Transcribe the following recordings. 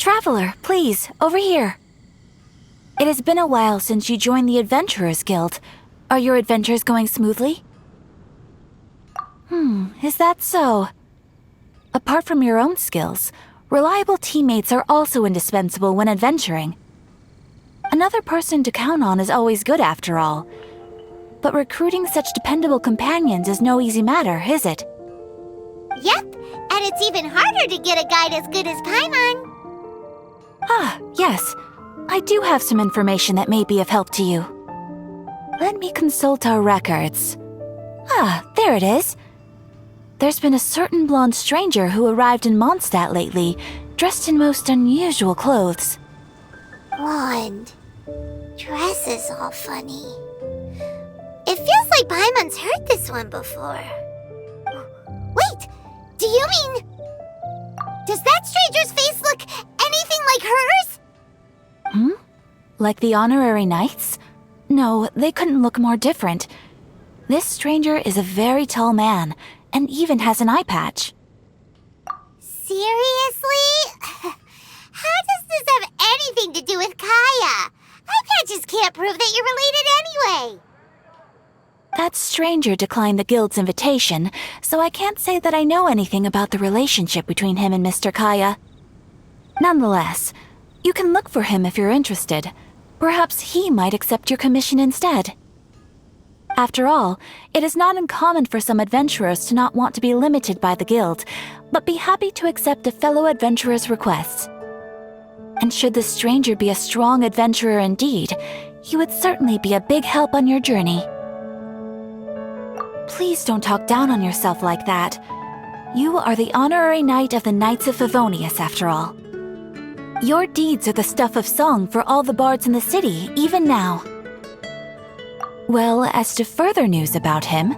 Traveler, please, over here. It has been a while since you joined the Adventurers Guild. Are your adventures going smoothly? Is that so? Apart from your own skills, reliable teammates are also indispensable when adventuring. Another person to count on is always good after all. But recruiting such dependable companions is no easy matter, is it? Yep, and it's even harder to get a guide as good as Paimon. Yes. I do have some information that may be of help to you. Let me consult our records. There it is. There's been a certain blonde stranger who arrived in Mondstadt lately, dressed in most unusual clothes. Blonde. Dress is all funny. It feels like Paimon's heard this one before. Wait, do you mean... Does that stranger's face look anything like hers? Like the honorary knights? No, they couldn't look more different. This stranger is a very tall man, and even has an eye patch. Seriously? How does this have anything to do with Kaya? Eye patches can't prove that you're related anyway. That stranger declined the guild's invitation, so I can't say that I know anything about the relationship between him and Mr. Kaya. Nonetheless, you can look for him if you're interested. Perhaps he might accept your commission instead. After all, it is not uncommon for some adventurers to not want to be limited by the guild, but be happy to accept a fellow adventurer's requests. And should the stranger be a strong adventurer indeed, he would certainly be a big help on your journey. Please don't talk down on yourself like that. You are the honorary knight of the Knights of Favonius, after all. Your deeds are the stuff of song for all the bards in the city, even now. Well, as to further news about him,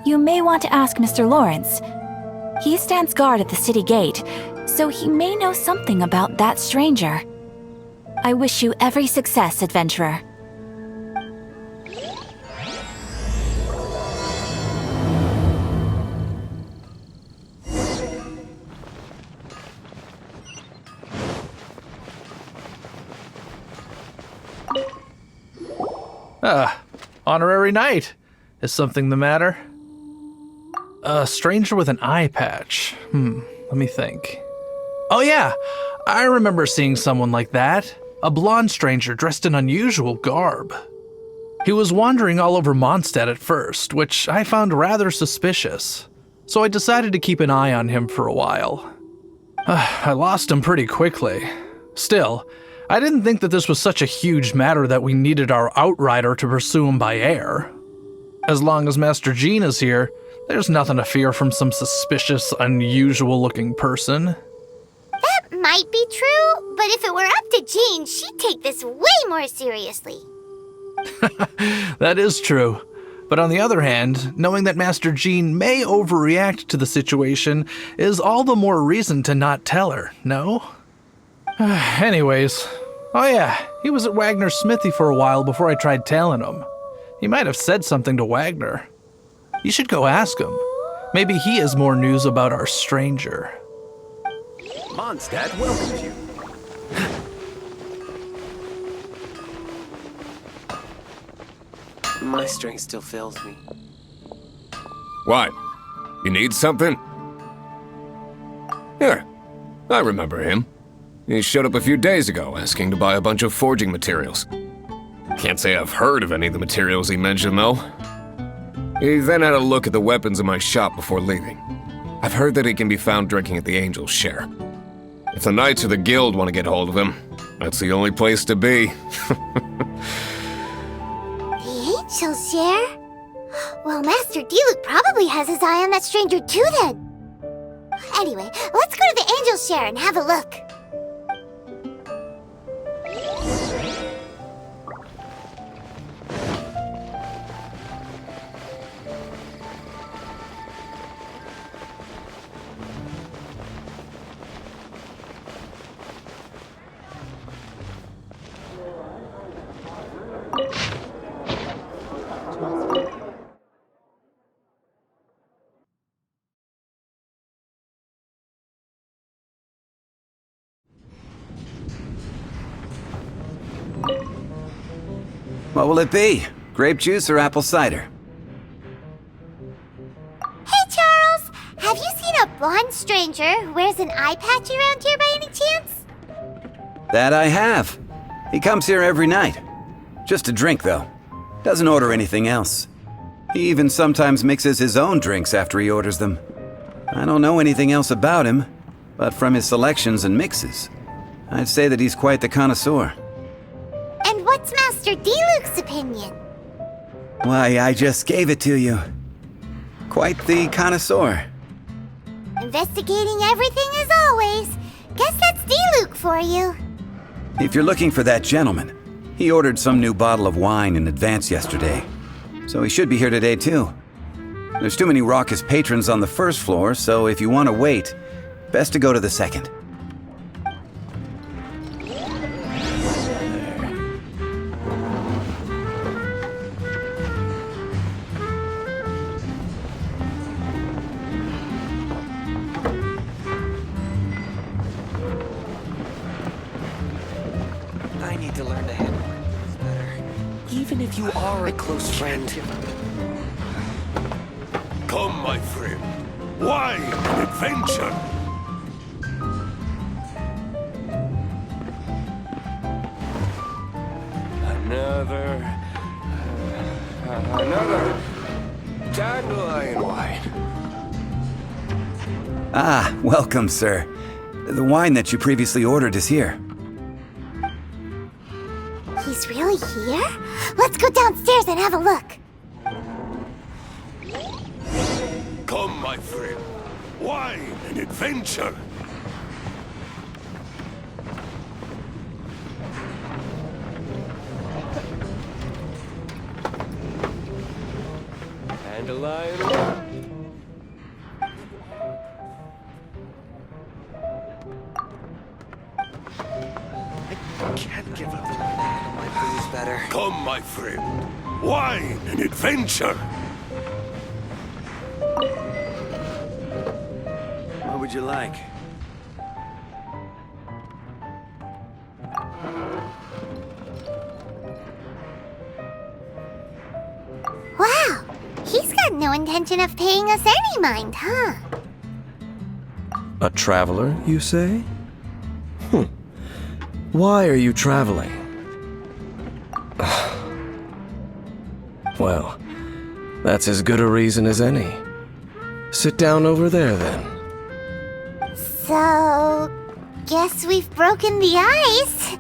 you may want to ask Mr. Lawrence. He stands guard at the city gate, so he may know something about that stranger. I wish you every success, adventurer. Honorary knight. Is something the matter? A stranger with an eye patch. Let me think. Oh yeah, I remember seeing someone like that. A blonde stranger dressed in unusual garb. He was wandering all over Mondstadt at first, which I found rather suspicious. So I decided to keep an eye on him for a while. I lost him pretty quickly. Still, I didn't think that this was such a huge matter that we needed our outrider to pursue him by air. As long as Master Jean is here, there's nothing to fear from some suspicious, unusual-looking person. That might be true, but if it were up to Jean, she'd take this way more seriously. That is true. But on the other hand, knowing that Master Jean may overreact to the situation is all the more reason to not tell her, no? Anyways, oh yeah, he was at Wagner's smithy for a while before I tried tailing him. He might have said something to Wagner. You should go ask him. Maybe he has more news about our stranger. Mondstadt welcomes you. My strength still fails me. What? You need something? Here, I remember him. He showed up a few days ago asking to buy a bunch of forging materials. Can't say I've heard of any of the materials he mentioned, though. He then had a look at the weapons in my shop before leaving. I've heard that he can be found drinking at the Angel's Share. If the Knights of the Guild want to get hold of him, that's the only place to be. The Angel's Share? Well, Master Diluc probably has his eye on that stranger too then. Anyway, let's go to the Angel's Share and have a look. What will it be? Grape juice or apple cider? Hey, Charles! Have you seen a blonde stranger who wears an eye patch around here by any chance? That I have. He comes here every night. Just a drink, though. Doesn't order anything else. He even sometimes mixes his own drinks after he orders them. I don't know anything else about him, but from his selections and mixes, I'd say that he's quite the connoisseur. And what's Master D-Luke's opinion? Why, I just gave it to you. Quite the connoisseur. Investigating everything as always. Guess that's D-Luke for you. If you're looking for that gentleman, he ordered some new bottle of wine in advance yesterday, so he should be here today too. There's too many raucous patrons on the first floor, so if you want to wait, best to go to the second. I need to learn to handle this better. Even if you are a close friend. Come, my friend. Wine and adventure. Another dandelion wine. Ah, welcome, sir. The wine that you previously ordered is here. He's really here? Let's go downstairs and have a look. Come, my friend. Wine and adventure. Dandelion. I can't give up the learn to handle my booze better. Come, my friend. Wine and adventure. What would you like? Wow, he's got no intention of paying us any mind, huh? A traveler, you say? Why are you traveling? Well, that's as good a reason as any. Sit down over there, then. So, guess we've broken the ice.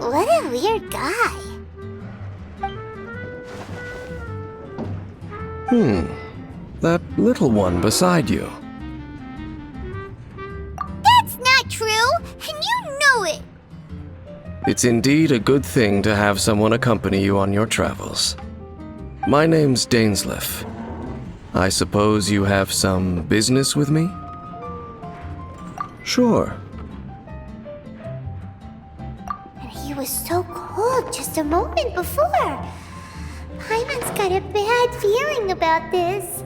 What a weird guy. That little one beside you. That's not true, and you know it. It's indeed a good thing to have someone accompany you on your travels. My name's Dainsleif. I suppose you have some business with me? Sure. And he was so cold just a moment before. Paimon's got a bad feeling about this.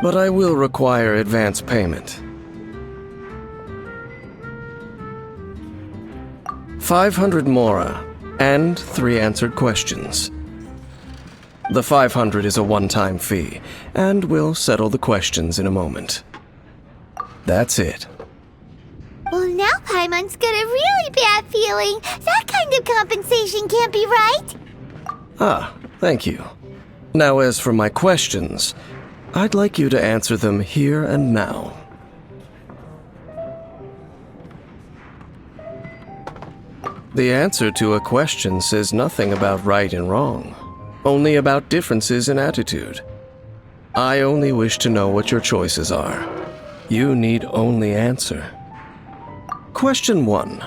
But I will require advance payment. 500 mora, and 3 answered questions. The 500 is a one-time fee, and we'll settle the questions in a moment. That's it. Well, now Paimon's got a really bad feeling. That kind of compensation can't be right. Ah, thank you. Now as for my questions, I'd like you to answer them here and now. The answer to a question says nothing about right and wrong, only about differences in attitude. I only wish to know what your choices are. You need only answer. Question 1.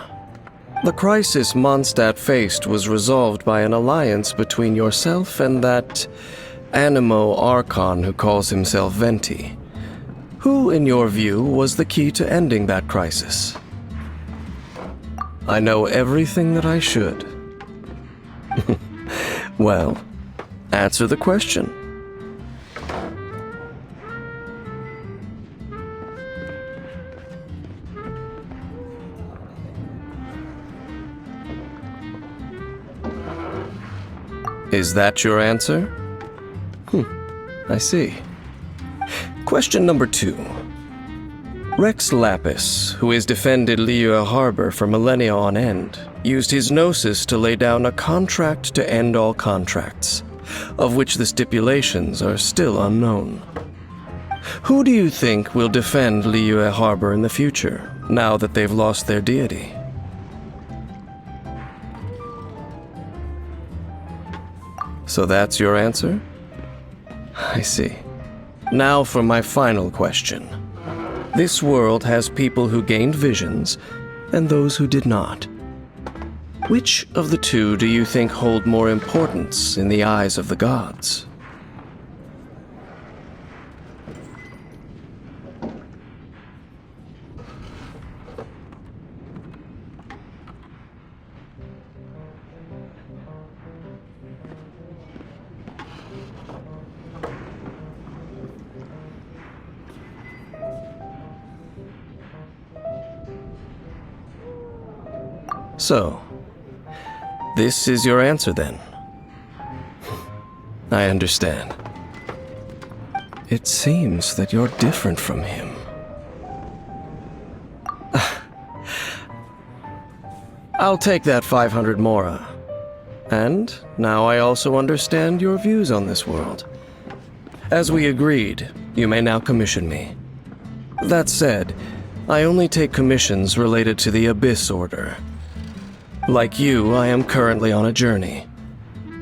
The crisis Mondstadt faced was resolved by an alliance between yourself and that Animo Archon who calls himself Venti. Who, in your view, was the key to ending that crisis? I know everything that I should. Well, answer the question. Is that your answer? I see. Question number 2. Rex Lapis, who has defended Liyue Harbor for millennia on end, used his gnosis to lay down a contract to end all contracts, of which the stipulations are still unknown. Who do you think will defend Liyue Harbor in the future, now that they've lost their deity? So that's your answer? I see. Now for my final question. This world has people who gained visions, and those who did not. Which of the two do you think hold more importance in the eyes of the gods? So, this is your answer then? I understand. It seems that you're different from him. I'll take that 500 mora. And now I also understand your views on this world. As we agreed, you may now commission me. That said, I only take commissions related to the Abyss Order. Like you, I am currently on a journey.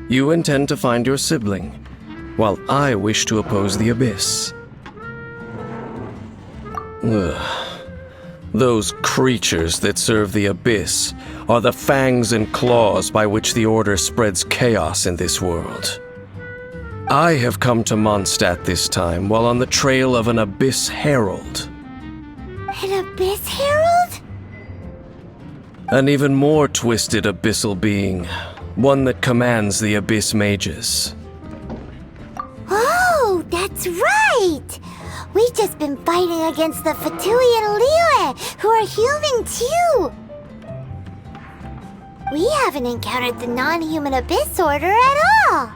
You intend to find your sibling, while I wish to oppose the Abyss. Ugh. Those creatures that serve the Abyss are the fangs and claws by which the Order spreads chaos in this world. I have come to Mondstadt this time while on the trail of an Abyss Herald. An Abyss Herald? An even more twisted abyssal being, one that commands the Abyss Mages. Oh, that's right! We've just been fighting against the Fatui and Liyue, who are human too! We haven't encountered the non-human Abyss Order at all!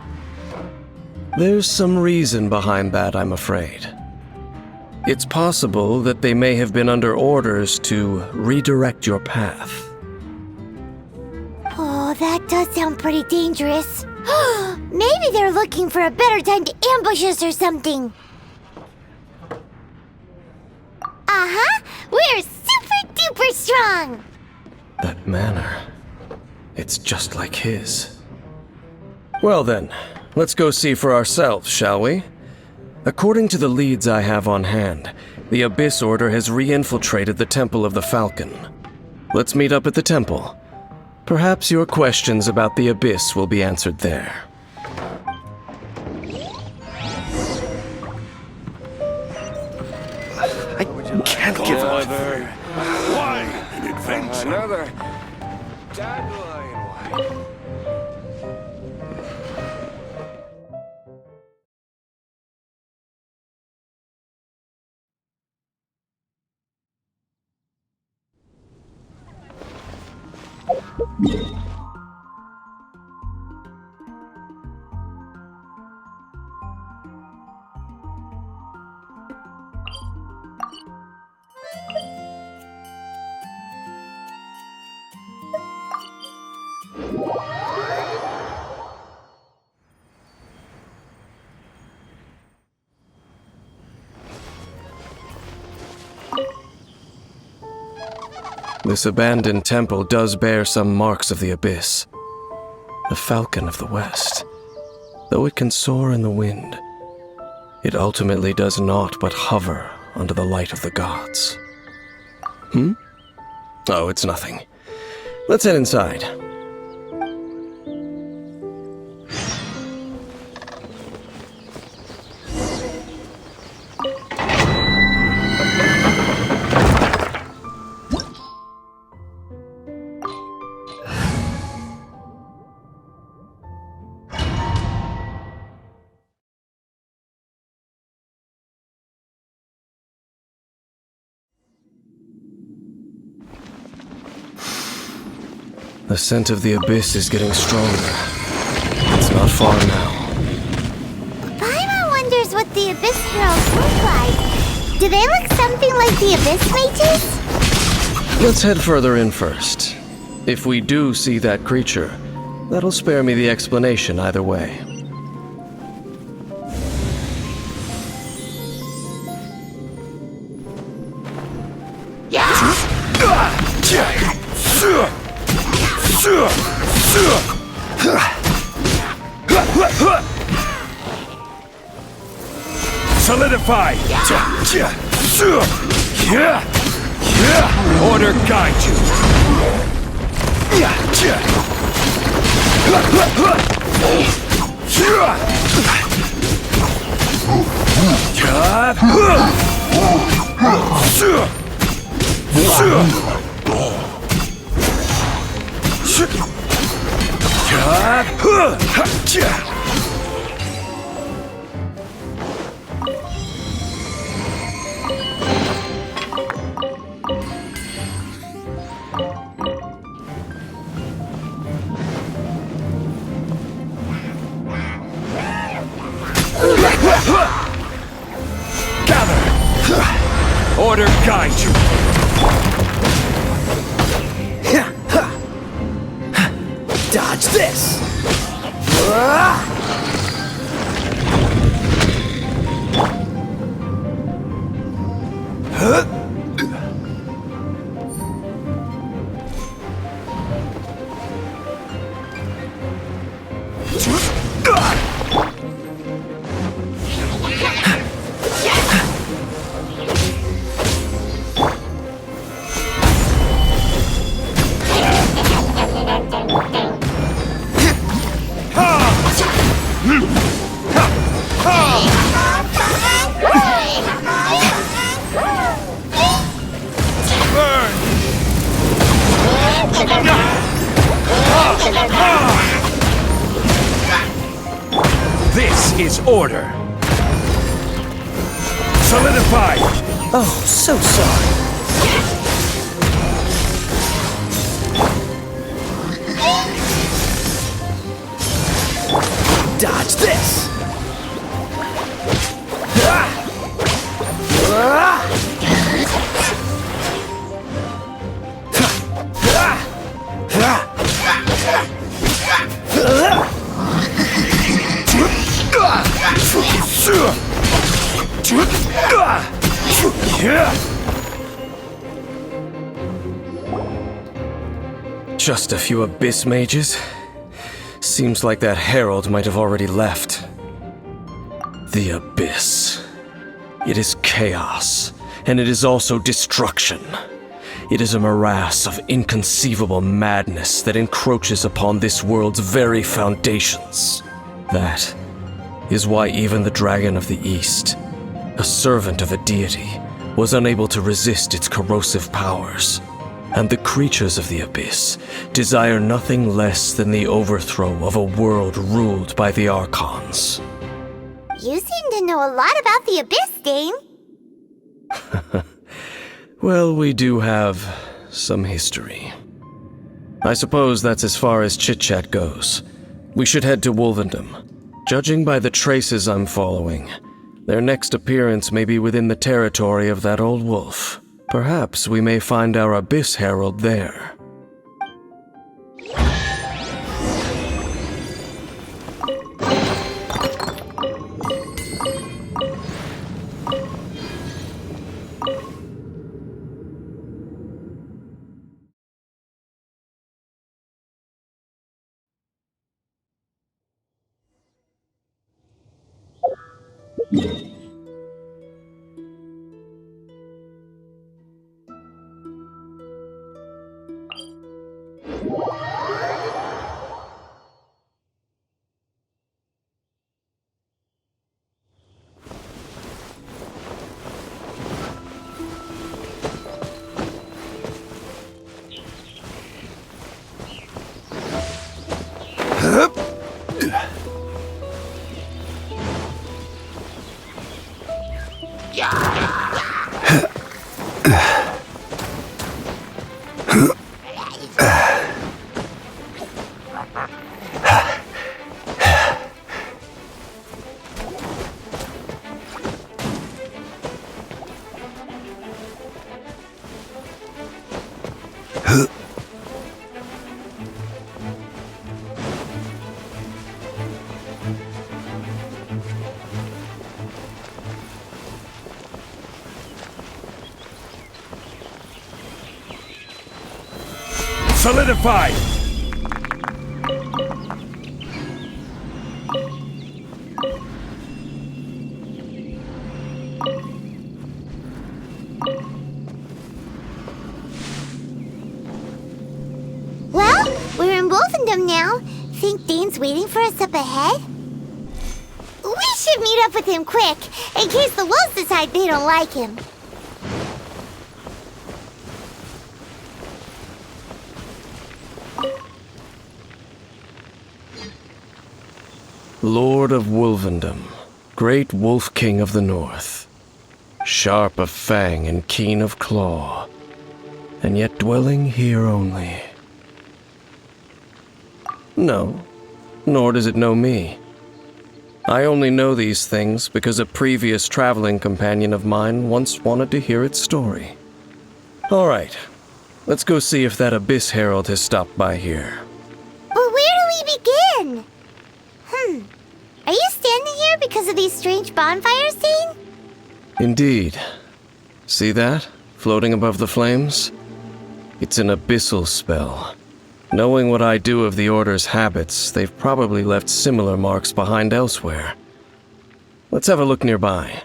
There's some reason behind that, I'm afraid. It's possible that they may have been under orders to redirect your path. Oh, that does sound pretty dangerous. Maybe they're looking for a better time to ambush us or something. Uh-huh! We're super duper strong! That manner, it's just like his. Well then, let's go see for ourselves, shall we? According to the leads I have on hand, the Abyss Order has re-infiltrated the Temple of the Falcon. Let's meet up at the temple. Perhaps your questions about the Abyss will be answered there. I can't give up. Why an adventure? Another dandelion white. This abandoned temple does bear some marks of the Abyss. The Falcon of the West. Though it can soar in the wind, it ultimately does naught but hover under the light of the gods. Oh, it's nothing. Let's head inside. The scent of the Abyss is getting stronger. It's Not far now. Paimon wonders what the Abyss Heralds look like. Do they look something like the Abyss Mages? Let's head further in first. If we do see that creature, that'll spare me the explanation either way. Solidify! Order guide you! Gather! Order guide you! Dodge this! This is order. Solidify. Oh, so sorry. Dodge this. Just a few Abyss Mages? Seems like that Herald might have already left. The Abyss. It is chaos, and it is also destruction. It is a morass of inconceivable madness that encroaches upon this world's very foundations. That is why even the Dragon of the East, a servant of a deity, was unable to resist its corrosive powers. And the creatures of the Abyss desire nothing less than the overthrow of a world ruled by the Archons. You seem to know a lot about the Abyss, Dane. Well, we do have some history. I suppose that's as far as chit-chat goes. We should head to Wolvendom. Judging by the traces I'm following, their next appearance may be within the territory of that old wolf. Perhaps we may find our Abyss Herald there. Solidify! Well, we're in Wolfendom now. Think Dane's waiting for us up ahead? We should meet up with him quick, in case the wolves decide they don't like him. Lord of Wolvendom, great Wolf King of the North, sharp of fang and keen of claw, and yet dwelling here only. No, nor does it know me. I only know these things because a previous traveling companion of mine once wanted to hear its story. All right, let's go see if that Abyss Herald has stopped by here. But where do we begin? Are you standing here because of these strange bonfires, Dane? Indeed. See that, floating above the flames? It's an abyssal spell. Knowing what I do of the Order's habits, they've probably left similar marks behind elsewhere. Let's have a look nearby.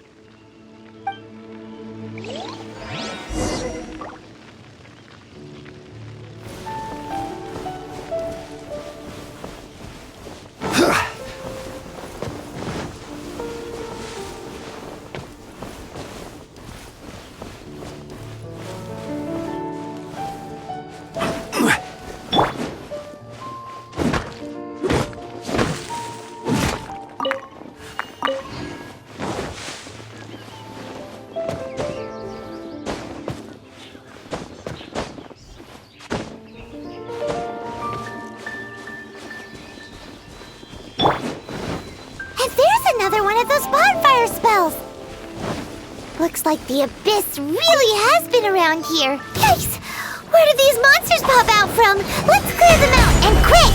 Another one of those bonfire spells! Looks like the Abyss really has been around here. Yikes! Where did these monsters pop out from? Let's clear them out, and quick!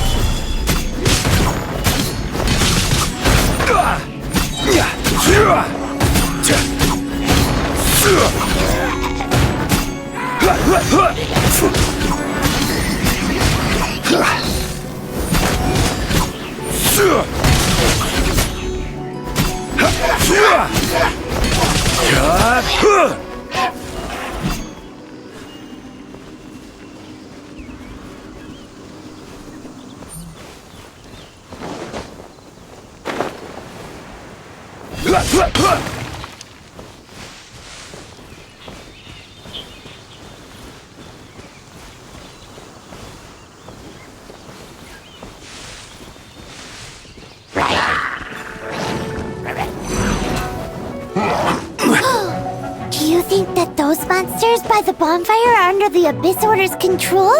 Do you think that those monsters by the bonfire are under the Abyss Order's control?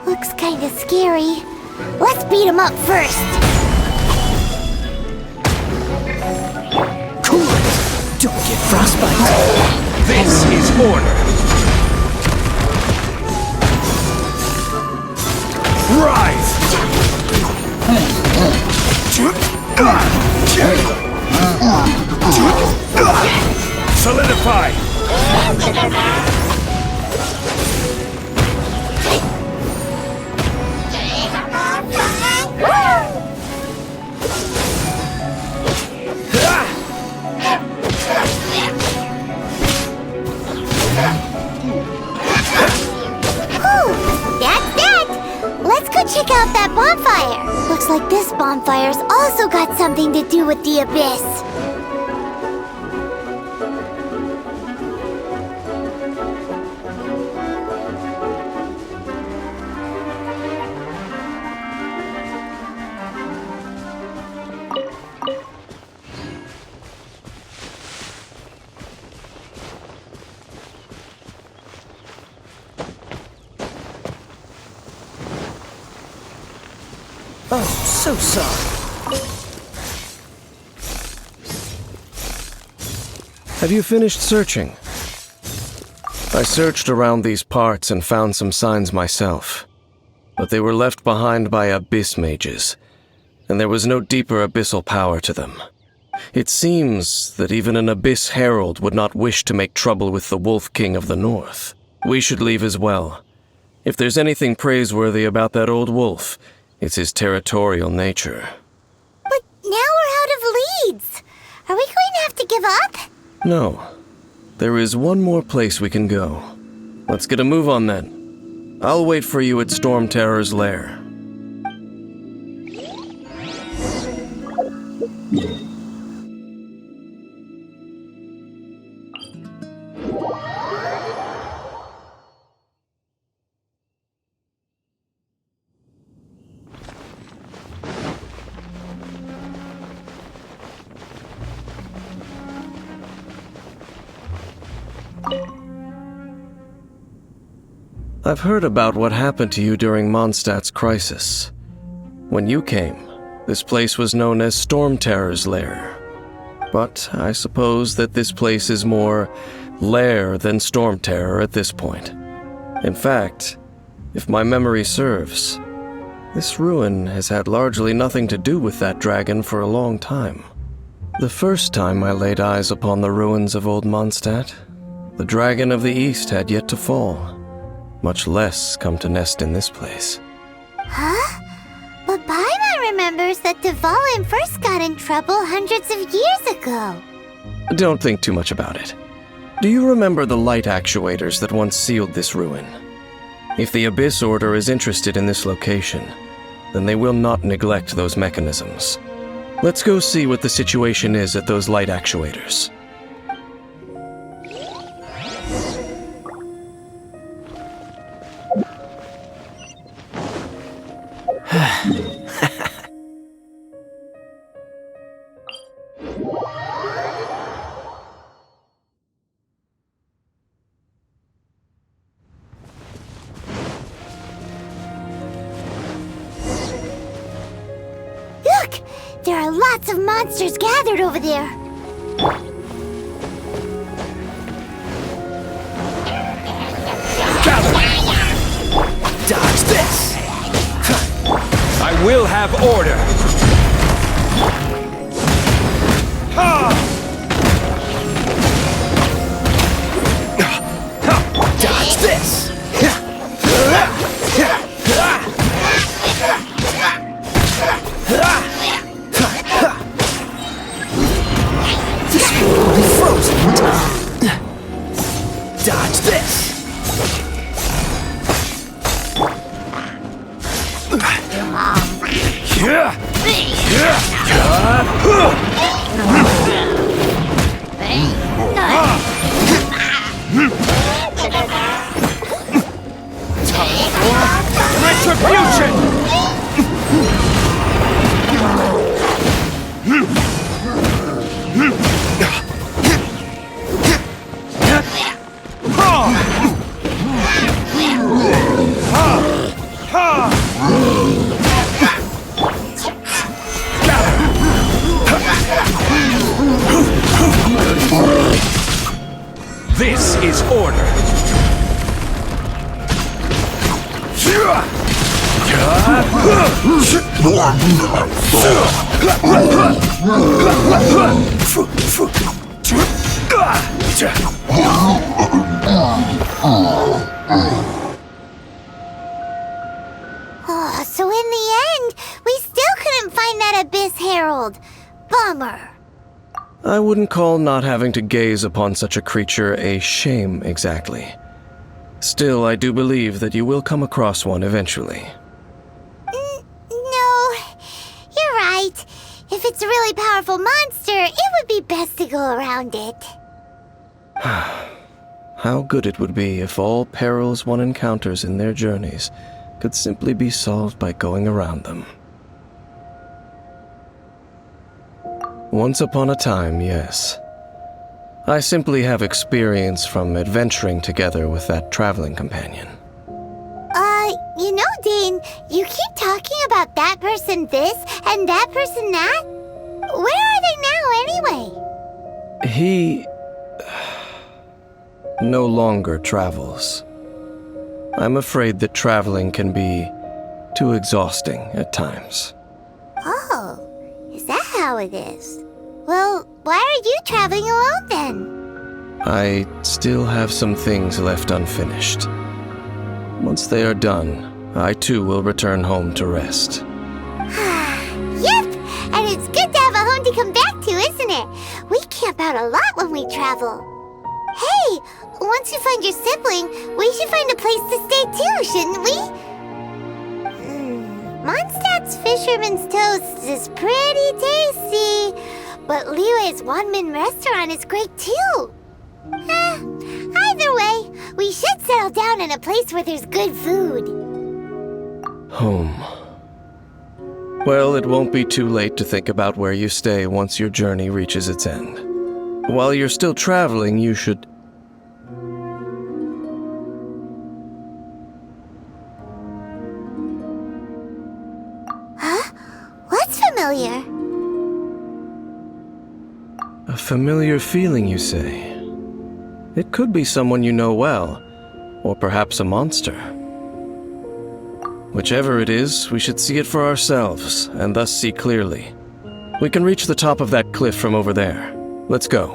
Looks kinda scary. Let's beat them up first. Cool it! Don't get frostbite. This is order. Rise! Solidify! That's that! Let's go check out that bonfire. Looks like this bonfire's also got something to do with the Abyss. Oh, so sorry. Have you finished searching? I searched around these parts and found some signs myself, but they were left behind by Abyss mages, and there was no deeper abyssal power to them. It seems that even an Abyss Herald would not wish to make trouble with the Wolf King of the North. We should leave as well. If there's anything praiseworthy about that old wolf, it's his territorial nature. But now we're out of leads. Are we going to have to give up? No. There is one more place we can go. Let's get a move on then. I'll wait for you at Storm Terror's lair. I've heard about what happened to you during Mondstadt's crisis. When you came, this place was known as Storm Terror's lair. But I suppose that this place is more lair than Storm Terror at this point. In fact, if my memory serves, this ruin has had largely nothing to do with that dragon for a long time. The first time I laid eyes upon the ruins of old Mondstadt, the dragon of the East had yet to fall, much less come to nest in this place. Huh? But Paimon remembers that Dvalin first got in trouble hundreds of years ago. Don't think too much about it. Do you remember the light actuators that once sealed this ruin? If the Abyss Order is interested in this location, then they will not neglect those mechanisms. Let's go see what the situation is at those light actuators. Look! There are lots of monsters gathered over there. Dodge this! I will have order! Dodge this! This will be frozen! Dodge this! Retribution! This is order. Oh, so in the end, we still couldn't find that Abyss Herald. Bummer. I wouldn't call not having to gaze upon such a creature a shame exactly. Still, I do believe that you will come across one eventually. No, you're right. If it's a really powerful monster, it would be best to go around it. How good it would be if all perils one encounters in their journeys could simply be solved by going around them. Once upon a time, yes. I simply have experience from adventuring together with that traveling companion. You know, Dane, you keep talking about that person this and that person that. Where are they now, anyway? He no longer travels. I'm afraid that traveling can be too exhausting at times. Oh, is that how it is? Well, why are you traveling alone then? I still have some things left unfinished. Once they are done, I too will return home to rest. Yep, and it's good to have a home to come back to, isn't it? We camp out a lot when we travel. Hey, once you find your sibling, we should find a place to stay too, shouldn't we? Mondstadt's Fisherman's Toast is pretty tasty, but Liyue's one-man restaurant is great too. Either way, we should settle down in a place where there's good food. Home. Well, it won't be too late to think about where you stay once your journey reaches its end. While you're still traveling, you should... Huh? What's familiar? A familiar feeling, you say? It could be someone you know well, or perhaps a monster. Whichever it is, we should see it for ourselves, and thus see clearly. We can reach the top of that cliff from over there. Let's go.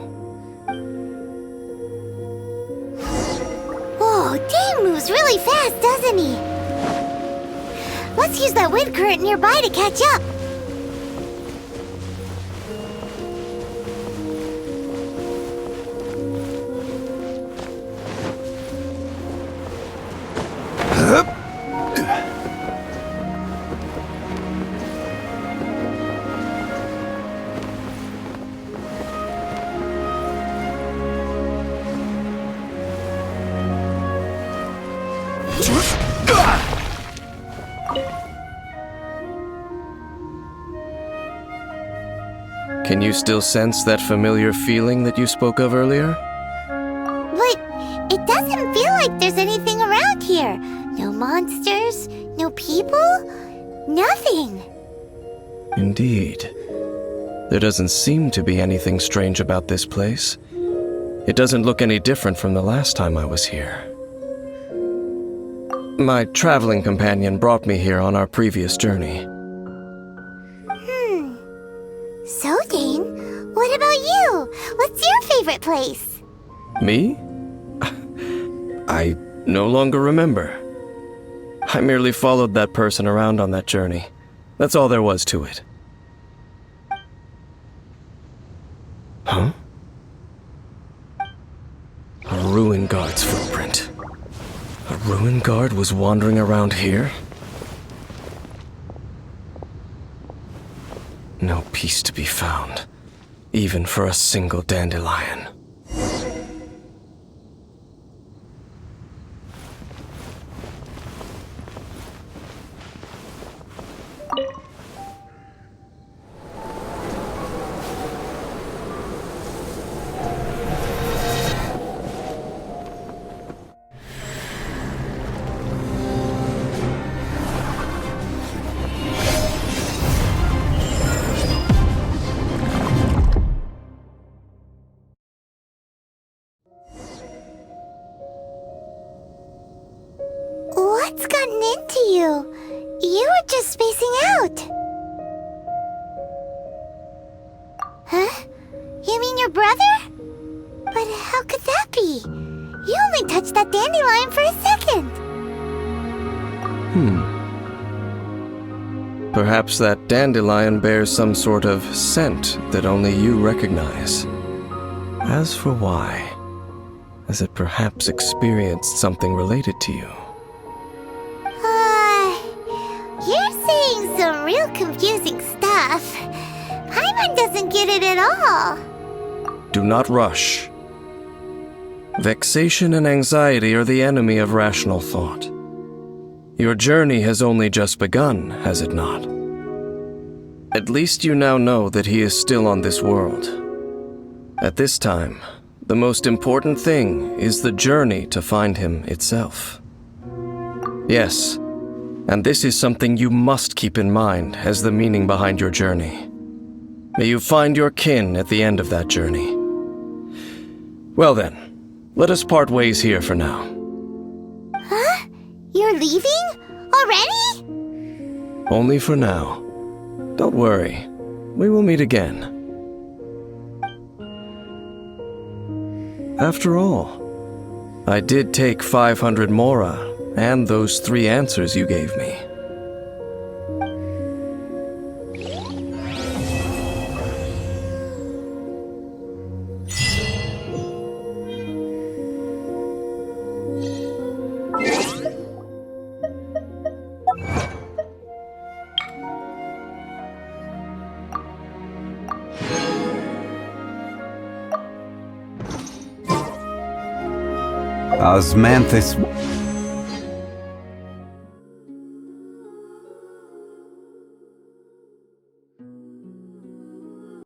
Whoa, Dane moves really fast, doesn't he? Let's use that wind current nearby to catch up. Can you still sense that familiar feeling that you spoke of earlier? But it doesn't feel like there's anything around here. No monsters, no people, nothing. Indeed. There doesn't seem to be anything strange about this place. It doesn't look any different from the last time I was here. My traveling companion brought me here on our previous journey. So, Dane, what about you? What's your favorite place? Me? I no longer remember. I merely followed that person around on that journey. That's all there was to it. Huh? A ruin guard's footprint. A ruin guard was wandering around here? No peace to be found, even for a single dandelion. What's gotten into you? You were just spacing out. Huh? You mean your brother? But how could that be? You only touched that dandelion for a second. Perhaps that dandelion bears some sort of scent that only you recognize. As for why, has it perhaps experienced something related to you? You're saying some real confusing stuff. Paimon doesn't get it at all. Do not rush. Vexation and anxiety are the enemy of rational thought. Your journey has only just begun, has it not? At least you now know that he is still on this world. At this time, the most important thing is the journey to find him itself. Yes, and this is something you must keep in mind as the meaning behind your journey. May you find your kin at the end of that journey. Well then, let us part ways here for now. Huh? You're leaving? Already? Only for now. Don't worry, we will meet again. After all, I did take 500 mora and those 3 answers you gave me. Osmanthus